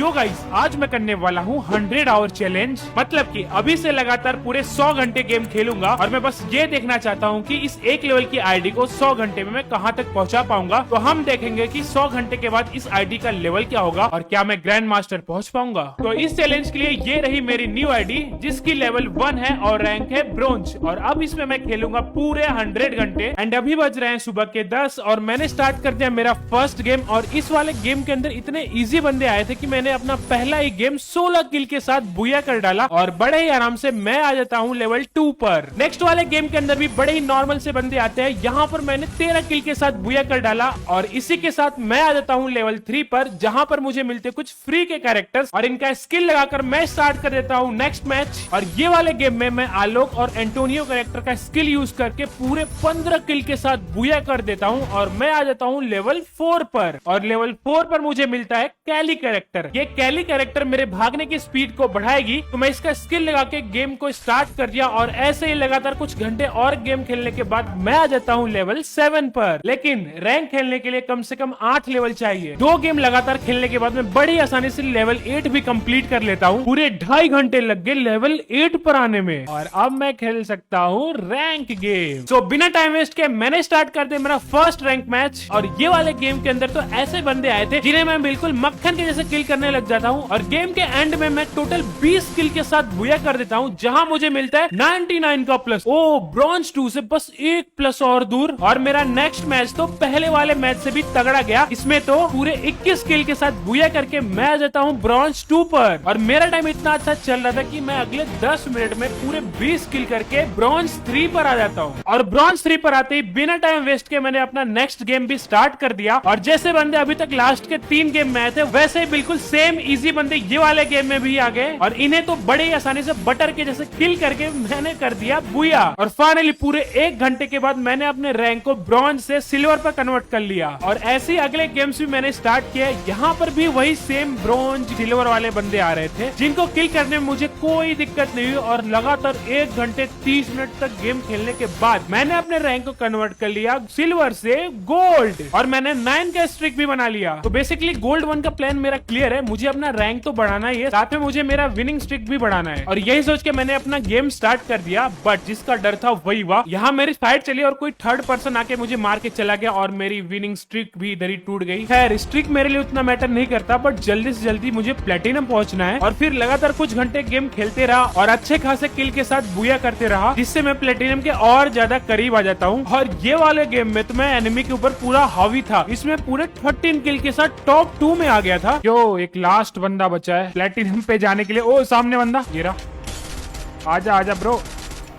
Yo guys, आज मैं करने वाला हूँ 100 आवर चैलेंज। मतलब कि अभी से लगातार पूरे 100 घंटे गेम खेलूंगा और मैं बस ये देखना चाहता हूँ कि इस एक लेवल की आईडी को 100 घंटे में मैं कहाँ तक पहुँचा पाऊंगा। तो हम देखेंगे कि 100 घंटे के बाद इस आईडी का लेवल क्या होगा और क्या मैं ग्रैंड मास्टर पहुँच पाऊंगा। तो इस चैलेंज के लिए ये रही मेरी न्यू आईडी, जिसकी लेवल 1 है और रैंक है ब्रोंज। और अब इसमें मैं खेलूंगा पूरे 100 घंटे। एंड अभी बज रहे हैं सुबह के 10 और मैंने स्टार्ट कर दिया मेरा फर्स्ट गेम। और इस वाले गेम के अंदर इतने इजी बंदे आए थे कि मैंने अपना पहला ही गेम 16 किल के साथ बुया कर डाला और बड़े ही आराम से मैं आ जाता हूँ लेवल 2 पर। नेक्स्ट वाले गेम के अंदर भी बड़े ही नॉर्मल से बंदे आते हैं। यहाँ पर मैंने 13 किल के साथ बुया कर डाला और इसी के साथ मैं आ जाता हूँ लेवल 3 पर, जहाँ पर मुझे मिलते कुछ फ्री के कैरेक्टर्स और इनका स्किल लगाकर मैं स्टार्ट कर देता हूँ नेक्स्ट मैच। और ये वाले गेम में मैं आलोक और एंटोनियो कैरेक्टर का स्किल यूज करके पूरे 15 किल के साथ बुया कर देता हूँ और मैं आ जाता हूँ लेवल 4 पर। और लेवल 4 पर मुझे मिलता है कैली कैरेक्टर। ये कैली कैरेक्टर मेरे भागने की स्पीड को बढ़ाएगी, तो मैं इसका स्किल लगा के गेम को स्टार्ट कर दिया। और ऐसे ही लगातार कुछ घंटे और गेम खेलने के बाद मैं आ जाता हूँ लेवल 7 पर। लेकिन रैंक खेलने के लिए कम से कम 8 लेवल चाहिए। 2 गेम लगातार खेलने के बाद मैं बड़ी आसानी से लेवल 8 भी कंप्लीट कर लेता हूँ। पूरे 2.5 घंटे लग गए लेवल 8 पर आने में और अब मैं खेल सकता हूँ रैंक गेम। तो बिना टाइम वेस्ट के मैंने स्टार्ट कर दिया मेरा फर्स्ट रैंक मैच। और ये वाले गेम के अंदर तो ऐसे बंदे आए थे जिन्हें मैं बिल्कुल मक्खन के जैसे किल करने लग जाता हूँ। और गेम के एंड में मैं टोटल 20 किल के साथ बुया कर देता हूँ, जहाँ मुझे मिलता है 99 का प्लस। ओ, ब्रॉन्ज 2 से बस 1 प्लस और दूर। और मेरा नेक्स्ट मैच तो पहले वाले मैच से भी तगड़ा गया। इसमें तो पूरे 21 किल के साथ बुया करके मैं आ जाता हूँ ब्रॉन्ज 2 पर। और मेरा टाइम इतना अच्छा चल रहा था कि मैं अगले 10 मिनट में पूरे 20 किल करके ब्रॉन्ज 3 पर आ जाता हूँ। और ब्रॉन्ज 3 पर आते ही बिना टाइम वेस्ट के मैंने अपना नेक्स्ट गेम भी स्टार्ट कर दिया। और जैसे बंदे अभी तक लास्ट के 3 गेम में आए थे, वैसे ही बिल्कुल सेम इजी बंदे ये वाले गेम में भी आ गए और इन्हें तो बड़े ही आसानी से बटर के जैसे किल करके मैंने कर दिया बुया। और फाइनली पूरे 1 घंटे के बाद मैंने अपने रैंक को ब्रॉन्ज से सिल्वर पर कन्वर्ट कर लिया। और ऐसे ही अगले गेम्स भी मैंने स्टार्ट किया। यहाँ पर भी वही सेम ब्रॉन्ज सिल्वर वाले बंदे आ रहे थे, जिनको किल करने में मुझे कोई दिक्कत नहीं हुई। और लगातार 1 घंटे 30 मिनट तक गेम खेलने के बाद मैंने अपने रैंक को कन्वर्ट कर लिया सिल्वर से गोल्ड। और मैंने 9 का स्ट्रिक भी बना लिया। तो बेसिकली गोल्ड 1 का प्लान मेरा क्लियर है। मुझे अपना रैंक तो बढ़ाना ही है, साथ में मुझे मेरा विनिंग स्ट्रिक भी बढ़ाना है। और यही सोच के मैंने अपना गेम स्टार्ट कर दिया। बट जिसका डर था वही हुआ। यहाँ मेरी फाइट चली और कोई थर्ड पर्सन आके मुझे मार के चला गया और मेरी विनिंग स्ट्रिक भी इधर ही टूट गई। खैर, स्ट्रिक मेरे लिए उतना मैटर नहीं करता, बट जल्दी से जल्दी मुझे प्लेटिनम पहुंचना है। और फिर लगातार कुछ घंटे गेम खेलते रहा और अच्छे खासे किल के साथ बुया करते रहा, जिससे मैं प्लेटिनम के और ज्यादा करीब आ जाता हूँ। और ये वाले गेम में तो मैं एनिमी के ऊपर पूरा हावी था। इसमें पूरे 13 किल के साथ टॉप 2 में आ गया था। जो एक लास्ट बंदा बचा है प्लेटिनम पे जाने के लिए। ओ, सामने बंदा, ये रहा। आजा आजा ब्रो।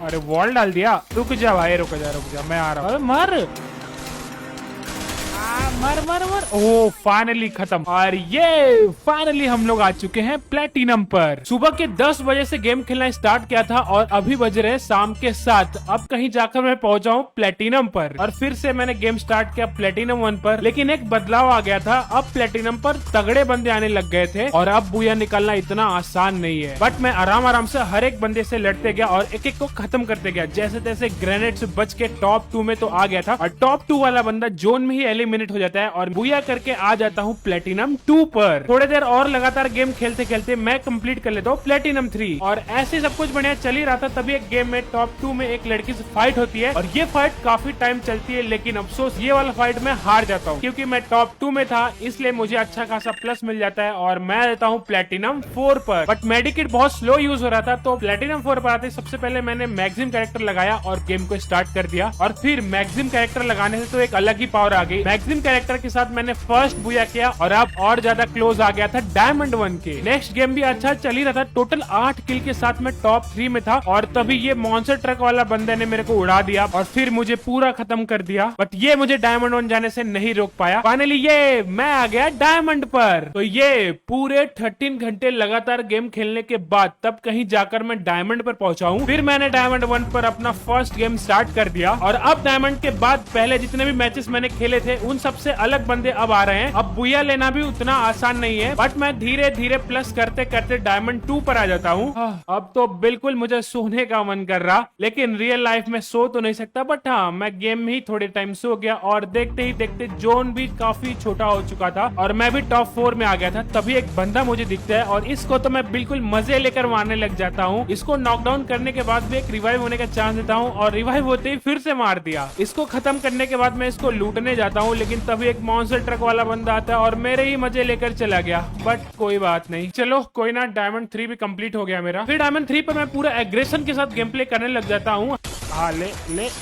अरे वॉल डाल दिया। रुक जा भाई, रुक जा, मैं आ रहा हूँ। अरे मर मर मर मर। ओह, फाइनली खत्म। और ये फाइनली हम लोग आ चुके हैं प्लेटिनम पर। सुबह के 10 बजे से गेम खेलना स्टार्ट किया था और अभी बज रहे शाम के 7। अब कहीं जाकर मैं पहुंचा हूँ प्लेटिनम पर। और फिर से मैंने गेम स्टार्ट किया प्लेटिनम 1 पर। लेकिन एक बदलाव आ गया था। अब प्लेटिनम पर तगड़े बंदे आने लग गए थे और अब बुया निकालना इतना आसान नहीं है। बट मैं आराम आराम से हर एक बंदे से लड़ते गया और एक एक को खत्म करते गया। जैसे तैसे ग्रेनेड से बच के टॉप 2 में तो आ गया था। और टॉप 2 वाला बंदा जोन में ही एलिमिनेट हो जाता है और बुया करके आ जाता हूँ प्लेटिनम 2 पर। थोड़ी देर और लगातार गेम खेलते खेलते मैं कंप्लीट कर लेता हूँ प्लेटिनम 3। और ऐसे सब कुछ बढ़िया चल ही रहा था, तभी एक गेम में टॉप 2 में एक लड़की से फाइट होती है। और ये फाइट काफी टाइम चलती है, लेकिन अफसोस ये वाला फाइट में हार जाता हूँ, क्योंकि मैं टॉप 2 में था। इसलिए मुझे अच्छा खासा प्लस मिल जाता है और मैं रहता हूँ प्लेटिनम 4 पर। बट मेडिकेट बहुत स्लो यूज हो रहा था, तो प्लेटिनम 4 पर आते सबसे पहले मैंने मैक्सिम कैरेक्टर लगाया और गेम को स्टार्ट कर दिया। और फिर मैक्सिम कैरेक्टर लगाने से तो एक अलग ही पावर आ गई। मैक्सिम कैरेक्टर के साथ मैंने फर्स्ट बुया किया और अब और ज्यादा क्लोज आ गया था डायमंड 1 के। नेक्स्ट गेम भी अच्छा चल ही रहा था। टोटल 8 किल के साथ मैं टॉप 3 में था और तभी ये मॉन्स्टर ट्रक वाला बंदे ने मेरे को उड़ा दिया और फिर मुझे पूरा खत्म कर दिया। बट ये मुझे डायमंड 1 जाने से नहीं रोक पाया। फाइनली ये मैं आ गया डायमंड पर। तो ये पूरे 13 घंटे लगातार गेम खेलने के बाद तब कहीं जाकर मैं डायमंड पर पहुंचा हूँ। फिर मैंने डायमंड 1 पर अपना फर्स्ट गेम स्टार्ट कर दिया। और अब डायमंड के बाद पहले जितने भी मैचेस मैंने खेले थे उन सबसे से अलग बंदे अब आ रहे हैं। अब बुया लेना भी उतना आसान नहीं है, बट मैं धीरे धीरे प्लस करते करते डायमंड 2 पर आ जाता हूँ। अब तो बिल्कुल मुझे सोने का मन कर रहा, लेकिन रियल लाइफ में सो तो नहीं सकता। बट हाँ, मैं गेम में ही थोड़े टाइम सो गया और देखते ही देखते जोन भी काफी छोटा हो चुका था और मैं भी टॉप 4 में आ गया था। तभी एक बंदा मुझे दिखता है और इसको तो मैं बिल्कुल मजे लेकर मारने लग जाता हूँ। इसको नॉकडाउन करने के बाद भी एक रिवाइव होने का चांस देता हूँ और रिवाइव होते ही फिर से मार दिया। इसको खत्म करने के बाद मैं इसको लूटने जाता हूँ, लेकिन तभी एक मॉन्स्टर ट्रक वाला बंदा आता है और मेरे ही मजे लेकर चला गया। बट कोई बात नहीं, चलो कोई ना, डायमंड 3 भी कंप्लीट हो गया मेरा। फिर डायमंड 3 पर मैं पूरा एग्रेशन के साथ गेम प्ले करने लग जाता हूँ। हाँ ले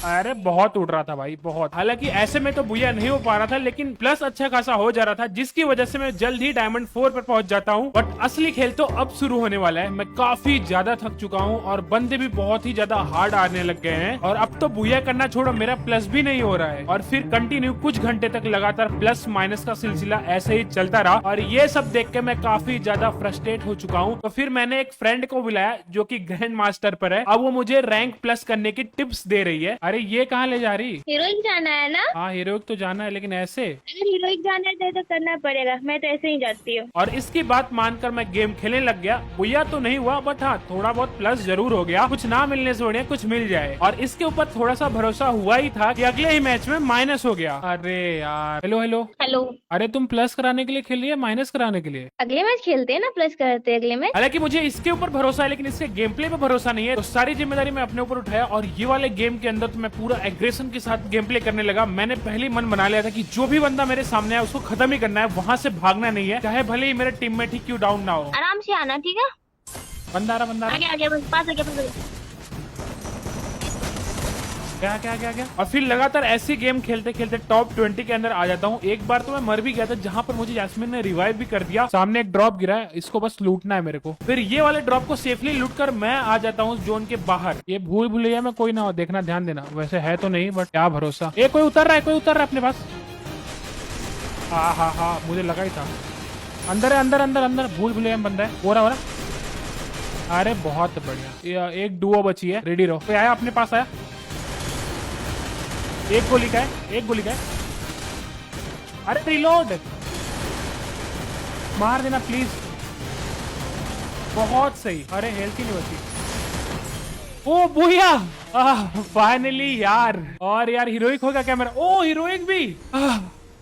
अरे बहुत उड़ रहा था भाई, बहुत। हालांकि ऐसे में तो बुया नहीं हो पा रहा था, लेकिन प्लस अच्छा खासा हो जा रहा था, जिसकी वजह से मैं जल्द ही डायमंड 4 पर पहुंच जाता हूं। बट असली खेल तो अब शुरू होने वाला है। मैं काफी ज्यादा थक चुका हूं और बंदे भी बहुत ही ज्यादा हार्ड आने लग गए हैं और अब तो बुया करना छोड़ो, मेरा प्लस भी नहीं हो रहा है। और फिर कंटिन्यू कुछ घंटे तक लगातार प्लस माइनस का सिलसिला ऐसे ही चलता रहा और ये सब देख के मैं काफी ज्यादा फ्रस्ट्रेट हो चुका हूँ। तो फिर मैंने एक फ्रेंड को बुलाया जो की ग्रैंड मास्टर पर है। अब वो मुझे रैंक प्लस करने की टिप्स दे रही है। अरे ये कहाँ ले जा रही? हीरोइक जाना है ना? हाँ हीरोइक तो जाना है, लेकिन ऐसे अगर हीरोइक जाना है तो करना पड़ेगा, मैं तो ऐसे ही जाती हूँ। और इसकी बात मानकर मैं गेम खेलने लग गया। बुया तो नहीं हुआ, बट हाँ थोड़ा बहुत प्लस जरूर हो गया। कुछ ना मिलने से बढ़िया कुछ मिल जाए। और इसके ऊपर थोड़ा सा भरोसा हुआ ही था कि अगले ही मैच में माइनस हो गया। अरे यार, हेलो हेलो हेलो। अरे तुम प्लस कराने के लिए खेल रही है माइनस कराने के लिए? अगले मैच खेलते हैं ना, प्लस करते हैं अगले मैच। हालांकि मुझे इसके ऊपर भरोसा है, लेकिन इसके गेम प्ले पे भरोसा नहीं है। तो सारी जिम्मेदारी मैं अपने ऊपर उठाया और ये वाले गेम के अंदर तो मैं पूरा एग्रेशन के साथ गेम प्ले करने लगा। मैंने पहले ही मन बना लिया था कि जो भी बंदा मेरे सामने है उसको खत्म ही करना है, वहां से भागना नहीं है, चाहे भले ही मेरे टीममेट ही क्यों डाउन ना हो। आराम से आना, ठीक है? बंदा आ रहा आगे आगे बस, पास आगे पास। क्या क्या क्या क्या। और फिर लगातार ऐसी गेम खेलते खेलते टॉप 20 के अंदर आ जाता हूँ। एक बार तो मैं मर भी गया था, जहाँ पर मुझे यास्मीन ने रिवाइव भी कर दिया। सामने एक ड्रॉप गिरा है, इसको बस लूटना है मेरे को। फिर ये वाले ड्रॉप को सेफली लूट कर मैं आ जाता हूँ जोन के बाहर। ये भूल भुलैया में कोई ना हो, देखना ध्यान देना। वैसे है तो नहीं, बट क्या भरोसा। ये कोई उतर रहा है, कोई उतर रहा है अपने पास। हाँ मुझे लगा ही था। अंदर है, अंदर अंदर अंदर। भूल भुलैया में बंदा है। हो रहा अरे बहुत बढ़िया। एक डुओ बची है, रेडी रहो। कोई आया अपने पास आया। एक गोली का है, एक गोली का है। अरे रिलोड मार देना प्लीज। बहुत सही। अरे हेल्थ ही नहीं बची। ओ बुया, फाइनली यार। और यार हीरोइक होगा क्या मेरा? ओ हीरोइक भी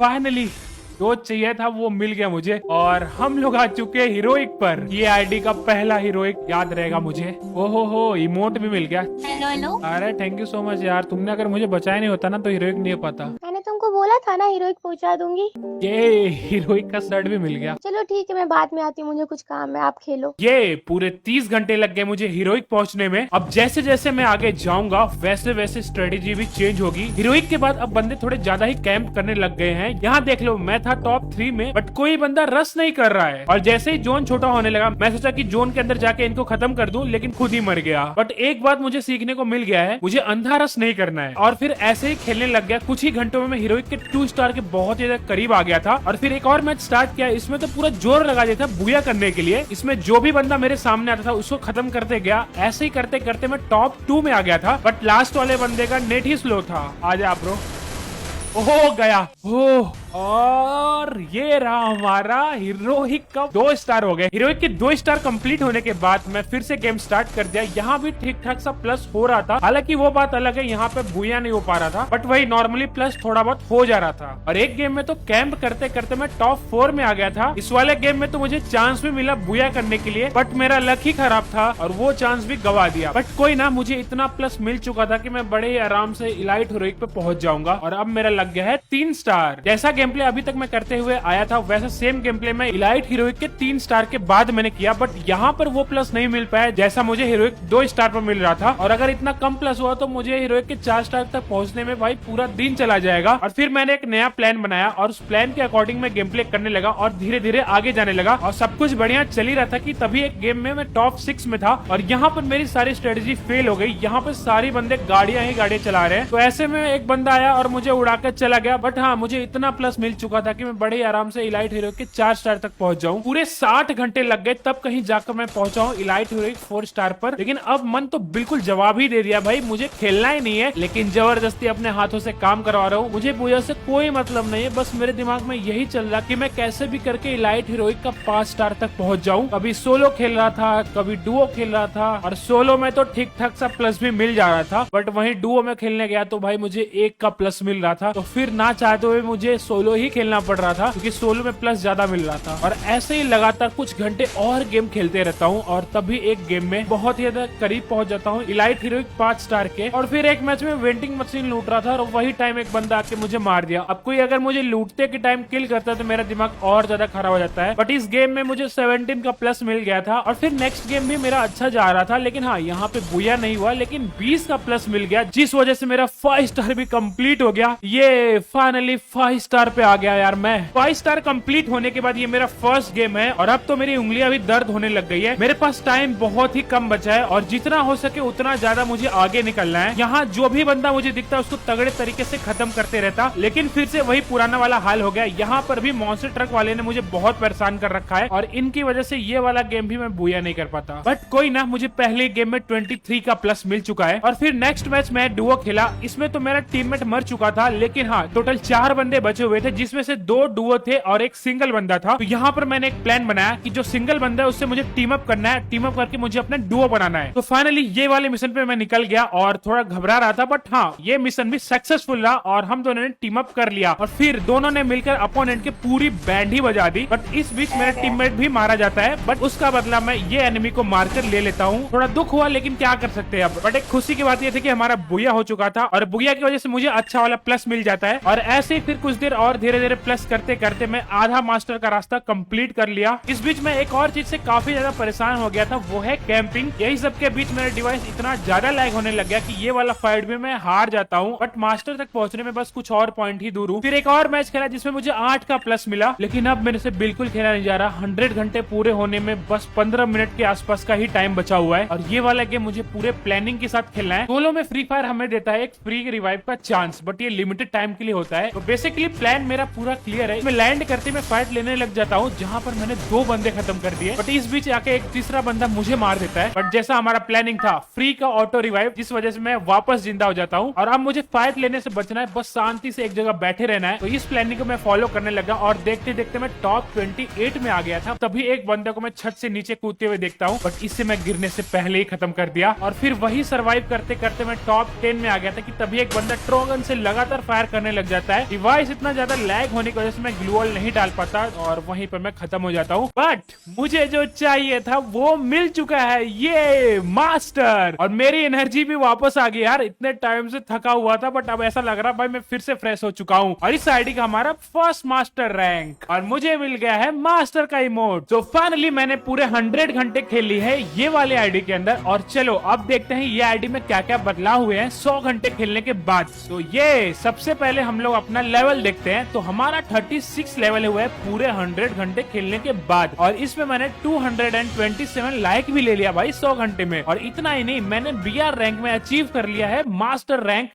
फाइनली। जो चाहिए था वो मिल गया मुझे और हम लोग आ चुके हैं हीरोइक पर। ये आईडी का पहला हीरोइक याद रहेगा मुझे। ओहो हो, इमोट भी मिल गया। Hello hello. अरे थैंक यू सो मच यार, तुमने अगर मुझे बचाया नहीं होता ना तो हीरोइक नहीं हो पाता। मैंने तुमको बोला था ना हीरोइक पहुंचा दूंगी। ये हीरोइक का शर्ट भी मिल गया। चलो ठीक है, मैं बाद में आती हूँ, मुझे कुछ काम है, आप खेलो। ये पूरे 30 घंटे लग गए मुझे हीरोइक पहुंचने में। अब जैसे जैसे मैं आगे जाऊंगा वैसे वैसे स्ट्रेटेजी भी चेंज होगी। हीरोइक के बाद अब बंदे थोड़े ज्यादा ही कैंप करने लग गए हैं। यहाँ देख लो, मैं था टॉप 3 में, बट कोई बंदा रस नहीं कर रहा है। और जैसे ही जोन छोटा होने लगा मैं सोचा कि जोन के अंदर जाके इनको खत्म कर दूं, लेकिन खुद ही मर गया। बट एक बात मुझे सीखने को मिल गया है, मुझे अंधा रस नहीं करना है। और फिर ऐसे ही खेलने लग गया। कुछ ही घंटों में मैं हीरोइक के 2 स्टार के बहुत ही ज्यादा करीब आ गया था। और फिर एक और मैच स्टार्ट किया। इसमें तो पूरा जोर लगा दिया था बुया करने के लिए। इसमें जो भी बंदा मेरे सामने आता था उसको खत्म करते गया। ऐसे ही करते करते मैं टॉप 2 में आ गया था। बट लास्ट वाले बंदे का नेट ही स्लो था। आजा ब्रो। हो गया। ओह, और ये रहा हमारा हीरोइक का 2 स्टार हो गए। हीरोइक के 2 स्टार कंप्लीट होने के बाद मैं फिर से गेम स्टार्ट कर दिया। यहाँ भी ठीक ठाक सा प्लस हो रहा था। हालांकि वो बात अलग है, यहाँ पे बुया नहीं हो पा रहा था, बट वही नॉर्मली प्लस थोड़ा बहुत हो जा रहा था। और एक गेम में तो कैंप करते करते मैं टॉप 4 में आ गया था। इस वाले गेम में तो मुझे चांस भी मिला बुया करने के लिए, बट मेरा लक ही खराब था और वो चांस भी गवा दिया। बट कोई ना, मुझे इतना प्लस मिल चुका था कि मैं बड़े ही आराम से इलाइट हीरोइक पे पहुंच जाऊंगा। और अब मेरा लग गया है 3 स्टार। जैसा गेम प्ले अभी तक मैं करते हुए आया था वैसा सेम गेम प्ले में इलाइट हीरोइक के 3 स्टार के बाद मैंने किया। बट यहाँ पर वो प्लस नहीं मिल पाया जैसा मुझे हीरोइक 2 स्टार पर मिल रहा था। और अगर इतना कम प्लस हुआ तो मुझे हीरोइक के 4 स्टार तक पहुंचने में भाई पूरा दिन चला जाएगा। और फिर मैंने एक नया प्लान बनाया और उस प्लान के अकॉर्डिंग मैं गेम प्ले करने लगा और धीरे धीरे आगे जाने लगा। और सब कुछ बढ़िया चल ही रहा था कि तभी एक गेम में मैं टॉप 6 में था और यहाँ पर मेरी सारी स्ट्रेटेजी फेल हो गई। यहाँ पर सारी बंदे गाड़ियां ही गाड़ियां चला रहे हैं। तो ऐसे में एक बंदा आया और मुझे उड़ाकर चला गया। बट हाँ, मुझे इतना प्लस प्लस मिल चुका था कि मैं बड़े ही आराम से इलाइट हीरो के 4 स्टार तक पहुंच जाऊं। पूरे 60 घंटे लग गए तब कहीं जाकर मैं पहुंचा हूं इलाइट हीरो 4 स्टार पर। लेकिन अब मन तो बिल्कुल जवाब ही दे दिया, भाई मुझे खेलना ही नहीं है, लेकिन जबरदस्ती अपने हाथों से काम करवा रहा हूँ। मुझे पूजा से कोई मतलब नहीं है, बस मेरे दिमाग में यही चल रहा कि मैं कैसे भी करके इलाइट हीरोइक का 5 स्टार तक पहुंच जाऊं। कभी सोलो खेल रहा था, कभी डुओ खेल रहा था, और सोलो में तो ठीक ठाक सा प्लस भी मिल जा रहा था, बट वहीं डुओ में खेलने गया तो भाई मुझे 1 का प्लस मिल रहा था। तो फिर ना चाहते हुए मुझे सोलो ही खेलना पड़ रहा था क्योंकि सोलो में प्लस ज्यादा मिल रहा था। और ऐसे ही लगातार कुछ घंटे और गेम खेलते रहता हूँ और तभी एक गेम में बहुत ही ज्यादा करीब पहुंच जाता हूँ इलाइट हीरोइक 5 स्टार के। और फिर एक मैच में वेंटिंग मशीन लूट रहा था और वही टाइम एक बंदा आके मुझे मार दिया। अब कोई अगर मुझे लूटते के टाइम किल करता तो मेरा दिमाग और ज्यादा खराब हो जाता है, बट इस गेम में मुझे 17 का प्लस मिल गया था। और फिर नेक्स्ट गेम भी मेरा अच्छा जा रहा था, लेकिन हाँ यहाँ पे बुया नहीं हुआ, लेकिन 20 का प्लस मिल गया, जिस वजह से मेरा 5 स्टार भी कंप्लीट हो गया। ये फाइनली 5 स्टार पे आ गया यार मैं। 5 स्टार कंप्लीट होने के बाद ये मेरा फर्स्ट गेम है और अब तो मेरी उंगलियां भी दर्द होने लग गई है। मेरे पास टाइम बहुत ही कम बचा है और जितना हो सके उतना ज्यादा मुझे आगे निकलना है। यहाँ जो भी बंदा मुझे दिखता है उसको तगड़े तरीके से खत्म करते रहता, लेकिन फिर से वही पुराना वाला हाल हो गया। यहाँ पर भी मॉन्स्टर ट्रक वाले ने मुझे बहुत परेशान कर रखा है और इनकी वजह से ये वाला गेम भी मैं बुया नहीं कर पाता। बट कोई ना, मुझे पहले गेम में 23 का प्लस मिल चुका है। और फिर नेक्स्ट मैच मैं डुओ खेला, इसमें तो मेरा टीममेट मर चुका था, लेकिन हाँ टोटल 4 बंदे बचे हुए थे, जिसमें से 2 डुओ थे और एक सिंगल बंदा था। तो यहाँ पर मैंने एक प्लान बनाया कि जो सिंगल बंदा है उससे मुझे टीम अप करना है, टीम अप करके मुझे अपना डुओ बनाना है। तो फाइनली ये वाले मिशन पे मैं निकल गया और थोड़ा घबरा रहा था, बट हाँ ये मिशन भी सक्सेसफुल रहा और हम दोनों ने टीम अप कर लिया और फिर दोनों ने मिलकर अपोनेंट के पूरी बैंड ही बजा दी। बट इस बीच मेरा टीममेट भी मारा जाता है, बट उसका बदला मैं ये एनिमी को मारकर ले लेता हूँ। थोड़ा दुख हुआ, लेकिन क्या कर सकते हैं अब। बट एक खुशी की बात ये थी कि हमारा बुया हो चुका था और बुया की वजह से मुझे अच्छा वाला प्लस मिल जाता है। और ऐसे ही फिर कुछ देर और धीरे धीरे प्लस करते करते मैं आधा मास्टर का रास्ता कंप्लीट कर लिया। इस बीच में एक और चीज से काफी ज्यादा परेशान हो गया था, वो है कैंपिंग। यही सब के बीच मेरा डिवाइस इतना ज्यादा लैग होने लग गया कि ये वाला फाइट भी मैं हार जाता हूँ। बट मास्टर तक पहुंचने में बस कुछ और पॉइंट ही दूर हूँ। फिर एक और मैच खेला जिसमें मुझे 8 का प्लस मिला, लेकिन अब मेरे से बिल्कुल खेला नहीं जा रहा। 100 घंटे पूरे होने में बस 15 मिनट के आसपास का ही टाइम बचा हुआ है और ये वाला गेम मुझे पूरे प्लानिंग के साथ खेलना है। सोलो में फ्री फायर हमें देता है एक फ्री रिवाइव का चांस, बट ये लिमिटेड टाइम के लिए होता है। तो बेसिकली प्लान मेरा पूरा क्लियर है। मैं लैंड करते मैं फाइट लेने लग जाता हूँ, जहाँ पर मैंने 2 बंदे खत्म कर दिए, बट इस बीच आके एक तीसरा बंदा मुझे मार देता है। बट जैसा हमारा प्लानिंग था, फ्री का ऑटो रिवाइव, जिस वजह से मैं वापस जिंदा हो जाता हूँ और अब मुझे फाइट लेने से बचना है, बस शांति से एक जगह बैठे रहना है। तो इस प्लानिंग को मैं फॉलो करने लगा और देखते देखते मैं टॉप 28 में आ गया था। तभी एक बंदे को मैं छत से नीचे कूदते हुए देखता हूँ, बट इससे मैं गिरने से पहले ही खत्म कर दिया। और फिर वही सर्वाइव करते करते मैं टॉप 10 में आ गया था कि तभी एक बंदा ट्रोगन से लगातार फायर करने लग जाता है। डिवाइस इतना ज्यादा लैग होने की वजह से मैं ग्लू वॉल नहीं डाल पाता और वहीं पर मैं खत्म हो जाता हूँ। बट मुझे जो चाहिए था वो मिल चुका है, ये मास्टर। और मेरी एनर्जी भी वापस आ गई यार, इतने टाइम से थका हुआ था, बट अब ऐसा लग रहा भाई मैं फिर से फ्रेश हो चुका हूँ। और इस आईडी का हमारा फर्स्ट मास्टर रैंक और मुझे मिल गया है मास्टर का इमोट। तो फाइनली मैंने पूरे 100 घंटे खेली है ये वाले आईडी के अंदर। और चलो अब देखते हैं ये आईडी में क्या क्या बदलाव हुए हैं 100 घंटे खेलने के बाद। तो ये सबसे पहले हम लोग अपना लेवल देखते हैं। तो हमारा 36 लेवल हुआ है पूरे 100 घंटे खेलने के बाद और इसमें मैंने 227 लाइक भी ले लिया भाई 100 घंटे में। और इतना ही नहीं, मैंने बीआर रैंक में अचीव कर लिया है मास्टर रैंक